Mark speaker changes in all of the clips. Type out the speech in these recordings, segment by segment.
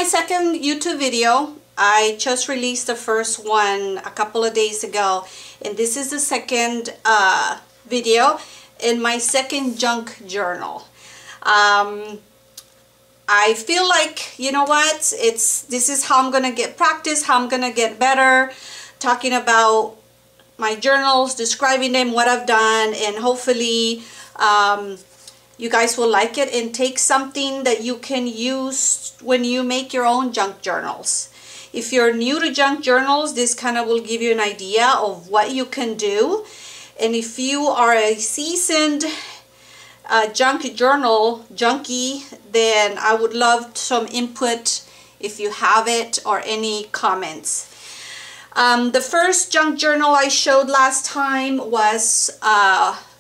Speaker 1: My second YouTube video. I just released the first one a couple of days ago, and this is the second video in my second junk journal. I feel like, you know what, this is how I'm gonna get practice, how I'm gonna get better, talking about my journals, describing them, what I've done, and hopefully you guys will like it and take something that you can use when you make your own junk journals. If you're new to junk journals, this kind of will give you an idea of what you can do. And if you are a seasoned junk journal junkie, then I would love some input if you have it, or any comments. The first junk journal I showed last time was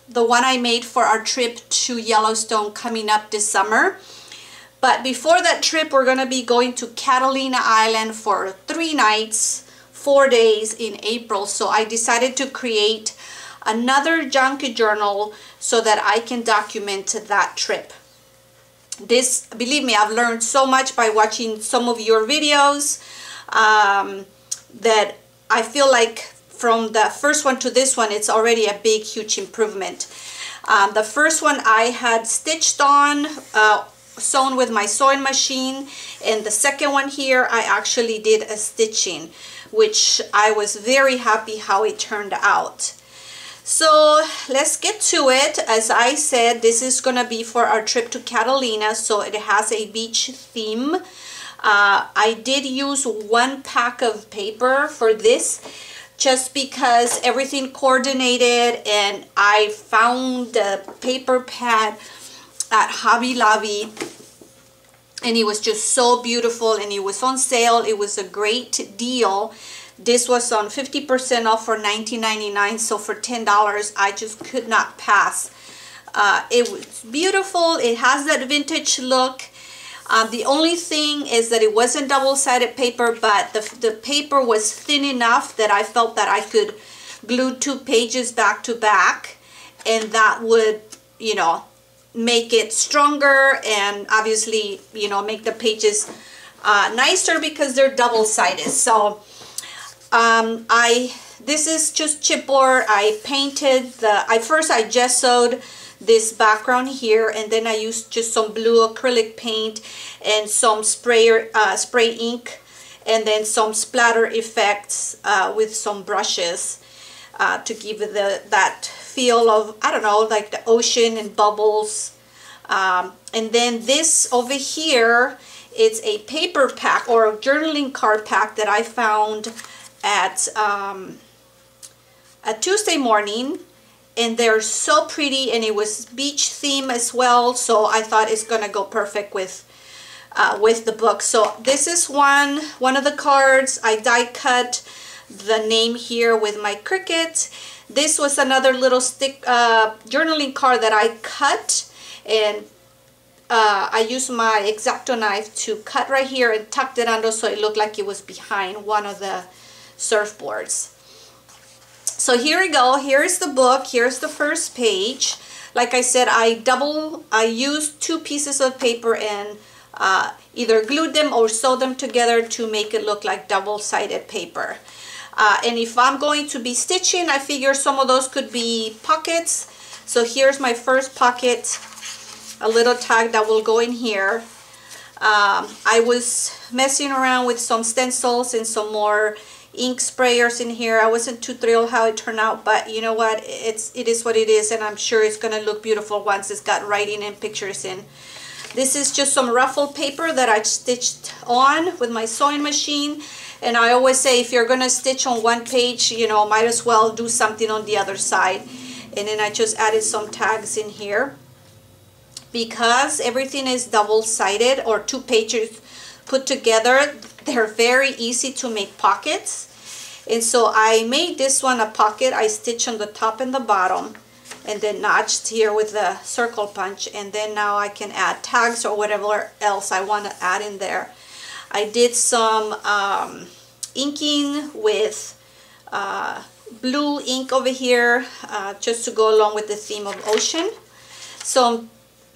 Speaker 1: the one I made for our trip to Yellowstone coming up this summer. But before that trip, we're going to be going to Catalina Island for 3 nighs, 4 days in April. So I decided to create another junk journal so that I can document that trip. This, believe me, I've learned so much by watching some of your videos that I feel like from the first one to this one, it's already a big, huge improvement. The first one I had stitched on, sewn with my sewing machine, and the second one here I actually did a stitching, which I was very happy how it turned out. So let's get to it. As I said, this is gonna be for our trip to Catalina, so it has a beach theme. I did use 1 pack of paper for this, just because everything coordinated, and I found the paper pad at Hobby Lobby, and it was just so beautiful, and it was on sale. It was a great deal. This was on 50% off for $19.99, so for $10 I just could not pass. It was beautiful. It has that vintage look. The only thing is that it wasn't double-sided paper, but the paper was thin enough that I felt that I could glue 2 pages back to back, and that would, you know, make it stronger, and obviously, you know, make the pages nicer because they're double-sided. So this is just chipboard. I painted first I gessoed this background here, and then I used just some blue acrylic paint and some spray ink, and then some splatter effects with some brushes to give it that feel of, I don't know, like the ocean and bubbles. And then this over here, it's a paper pack or a journaling card pack that I found at a Tuesday morning, and they're so pretty, and it was beach theme as well, so I thought it's gonna go perfect with the book. So this is one of the cards. I die cut the name here with my Cricut. This was another little stick journaling card that I cut, and I used my X-Acto knife to cut right here and tucked it under so it looked like it was behind one of the surfboards. So here we go. Here's the book. Here's the first page. Like I said, I used 2 pieces of paper and either glued them or sewed them together to make it look like double-sided paper. And if I'm going to be stitching, I figure some of those could be pockets. So here's my first pocket, a little tag that will go in here. I was messing around with some stencils and some more ink sprayers in here. I wasn't too thrilled how it turned out, but you know what, it is what it is, and I'm sure it's gonna look beautiful once it's got writing and pictures in. This is just some ruffled paper that I stitched on with my sewing machine, and I always say if you're gonna stitch on one page, you know, might as well do something on the other side. And then I just added some tags in here. Because everything is double-sided or 2 pages put together, they're very easy to make pockets. And so I made this one a pocket. I stitched on the top and the bottom, and then notched here with the circle punch, and then now I can add tags or whatever else I want to add in there. I did some inking with blue ink over here just to go along with the theme of ocean. So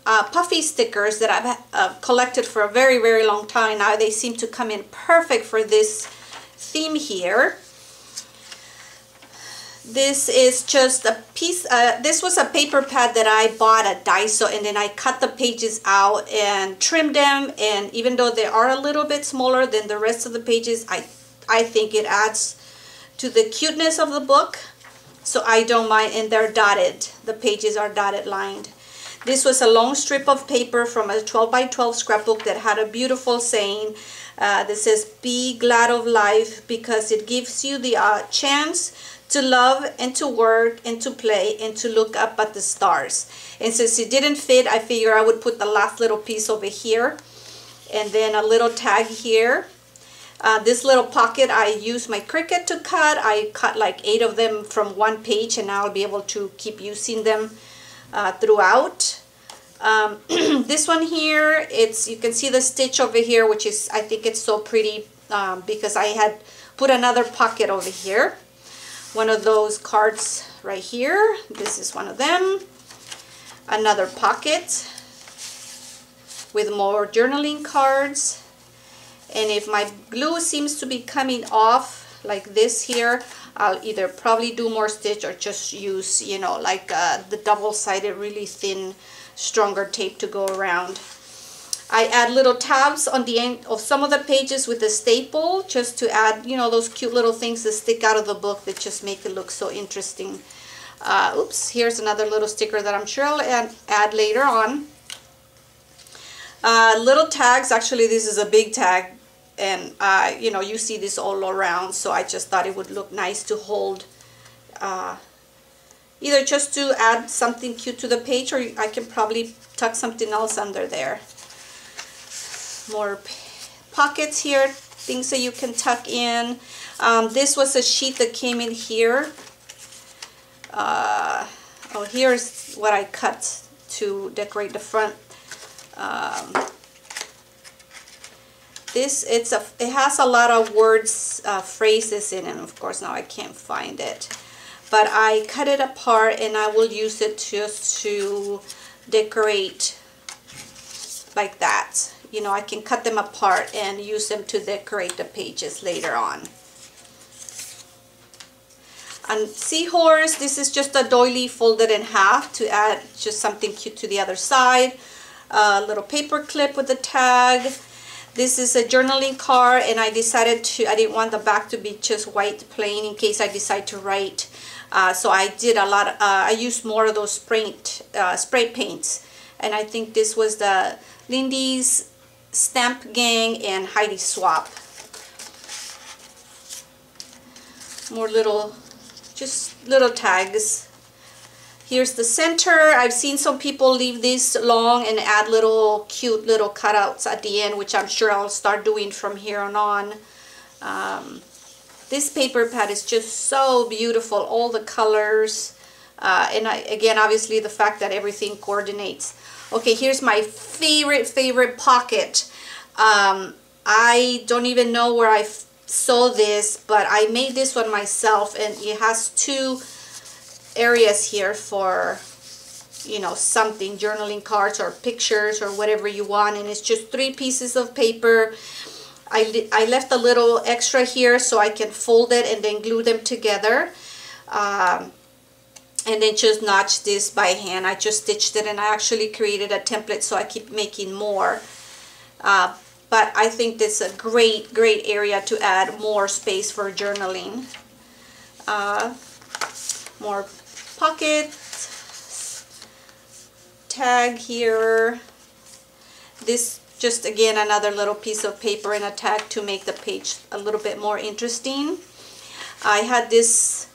Speaker 1: puffy stickers that I've collected for a very, very long time now. They seem to come in perfect for this theme here. This is just a piece, this was a paper pad that I bought at Daiso, and then I cut the pages out and trimmed them, and even though they are a little bit smaller than the rest of the pages, I think it adds to the cuteness of the book, so I don't mind. And they're dotted, the pages are dotted lined. This was a long strip of paper from a 12 by 12 scrapbook that had a beautiful saying that says, "Be glad of life, because it gives you the chance to love and to work and to play and to look up at the stars." And since it didn't fit, I figured I would put the last little piece over here, and then a little tag here. This little pocket, I used my Cricut to cut. I cut like 8 of them from one page, and now I'll be able to keep using them throughout. This one here, you can see the stitch over here, which is, I think it's so pretty because I had put another pocket over here. One of those cards right here. This is one of them. Another pocket with more journaling cards. And if my glue seems to be coming off like this here, I'll either probably do more stitch or just use, you know, like the double-sided, really thin, stronger tape to go around. I add little tabs on the end of some of the pages with a staple, just to add, you know, those cute little things that stick out of the book that just make it look so interesting. Oops, here's another little sticker that I'm sure I'll add later on. Little tags, actually this is a big tag, and you know, you see this all around, so I just thought it would look nice to hold, either just to add something cute to the page, or I can probably tuck something else under there. More pockets here, things that you can tuck in. This was a sheet that came in here. Oh, here's what I cut to decorate the front. It has a lot of words, phrases in it, and of course now I can't find it. But I cut it apart, and I will use it just to decorate like that. You know, I can cut them apart and use them to decorate the pages later on. And seahorse, this is just a doily folded in half to add just something cute to the other side. A little paper clip with a tag. This is a journaling card, and I didn't want the back to be just white plain in case I decide to write. So I did a lot, I used more of those spray paints. And I think this was the Lindy's Stamp Gang and Heidi Swap. More just little tags. Here's the center. I've seen some people leave this long and add little cute little cutouts at the end, which I'm sure I'll start doing from here on. This paper pad is just so beautiful, all the colors. And again, obviously the fact that everything coordinates. Okay, here's my favorite pocket. I don't even know where I saw this, but I made this one myself, and it has 2 areas here for, you know, something, journaling cards or pictures or whatever you want, and it's just 3 pieces of paper. I left a little extra here so I can fold it and then glue them together. And then just notch this by hand. I just stitched it, and I actually created a template, so I keep making more. But I think this is a great area to add more space for journaling. More pockets, tag here. This just, again, another little piece of paper and a tag to make the page a little bit more interesting. I had this,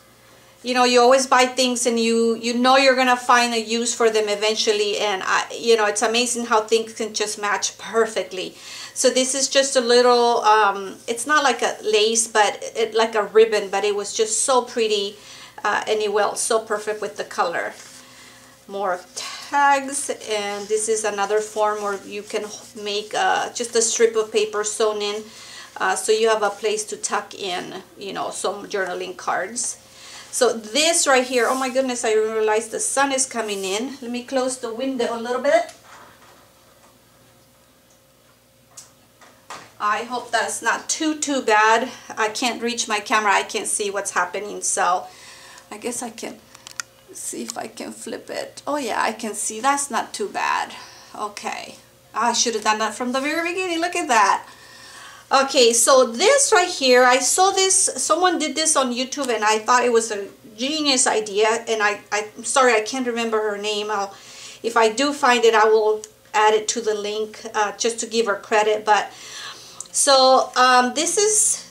Speaker 1: you know, you always buy things and you know you're gonna find a use for them eventually, and you know, it's amazing how things can just match perfectly. So this is just a little, it's not like a lace, but like a ribbon, but it was just so pretty, and it went so perfect with the color. More tags, and this is another form where you can make just a strip of paper sewn in, so you have a place to tuck in, you know, some journaling cards. So this right here, oh my goodness, I realized the sun is coming in. Let me close the window a little bit. I hope that's not too bad. I can't reach my camera. I can't see what's happening. So I guess I can see if I can flip it. Oh yeah, I can see. That's not too bad. Okay. I should have done that from the very beginning. Look at that. Okay, so this right here, I saw this, someone did this on YouTube and I thought it was a genius idea, and I'm sorry, I can't remember her name. If I do find it, I will add it to the link just to give her credit. But so this is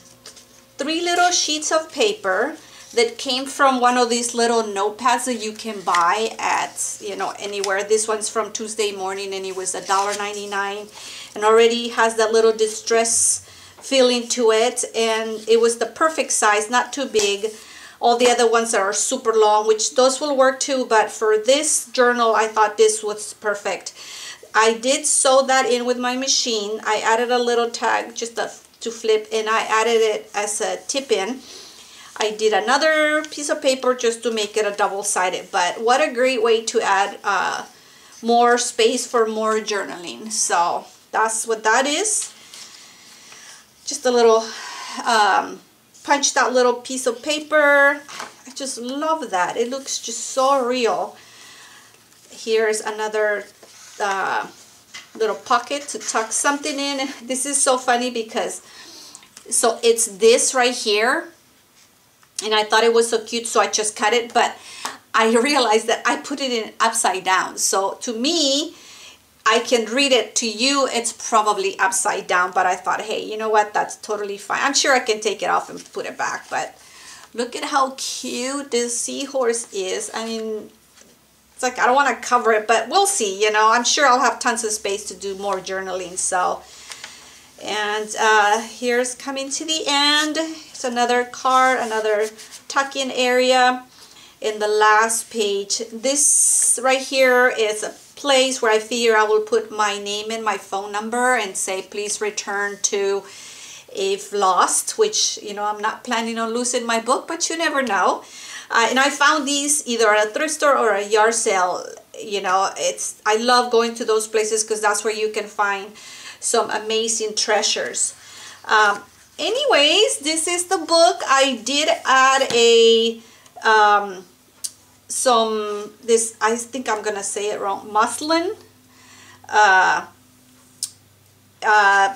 Speaker 1: 3 little sheets of paper that came from one of these little notepads that you can buy at, you know, anywhere. This one's from Tuesday Morning and it was $1.99 and already has that little distress feeling to it, and it was the perfect size, not too big. All the other ones are super long, which those will work too, but for this journal I thought this was perfect. I did sew that in with my machine. I added a little tag just to flip, and I added it as a tip-in. I did another piece of paper just to make it a double-sided, but what a great way to add more space for more journaling. So that's what that is. Just a little punched out little piece of paper. I just love that. It looks just so real. Here's another little pocket to tuck something in. This is so funny because so it's this right here, and I thought it was so cute, so I just cut it, but I realized that I put it in upside down. So to me, I can read it. To you, it's probably upside down, but I thought, hey, you know what? That's totally fine. I'm sure I can take it off and put it back, but look at how cute this seahorse is. I mean, it's like I don't want to cover it, but we'll see, you know. I'm sure I'll have tons of space to do more journaling. So, and here's coming to the end. It's another card, another tuck-in area in the last page. This right here is a place where I figure I will put my name and my phone number and say please return to if lost, which, you know, I'm not planning on losing my book, but you never know. And I found these either at a thrift store or a yard sale. You know, I love going to those places because that's where you can find some amazing treasures. Anyways, this is the book. I did add a this, I think I'm gonna say it wrong, muslin,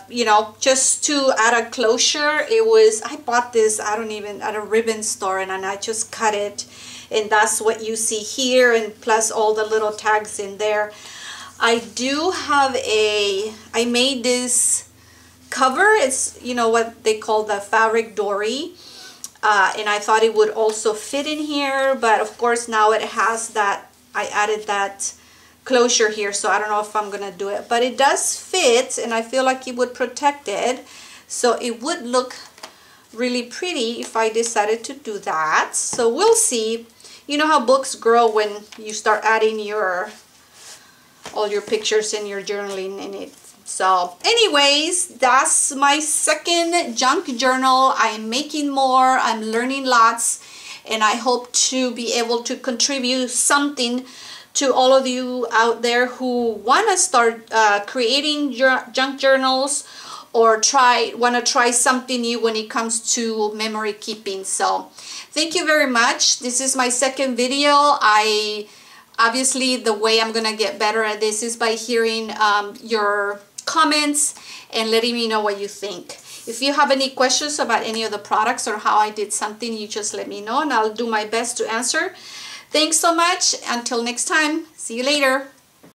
Speaker 1: you know, just to add a closure. It was, I bought this, I don't even, at a ribbon store, and I just cut it, and that's what you see here, and plus all the little tags in there. I do have I made this cover. It's, you know, what they call the fabric dory. And I thought it would also fit in here, but of course now it has that, I added that closure here, so I don't know if I'm gonna do it, but it does fit, and I feel like it would protect it, so it would look really pretty if I decided to do that. So we'll see. You know how books grow when you start adding all your pictures and your journaling in it. So anyways, that's my second junk journal. I'm making more, I'm learning lots, and I hope to be able to contribute something to all of you out there who want to start creating junk journals or want to try something new when it comes to memory keeping. So thank you very much. This is my second video. Obviously the way I'm gonna get better at this is by hearing your comments and letting me know what you think. If you have any questions about any of the products or how I did something, you just let me know and I'll do my best to answer. Thanks so much. Until next time, see you later.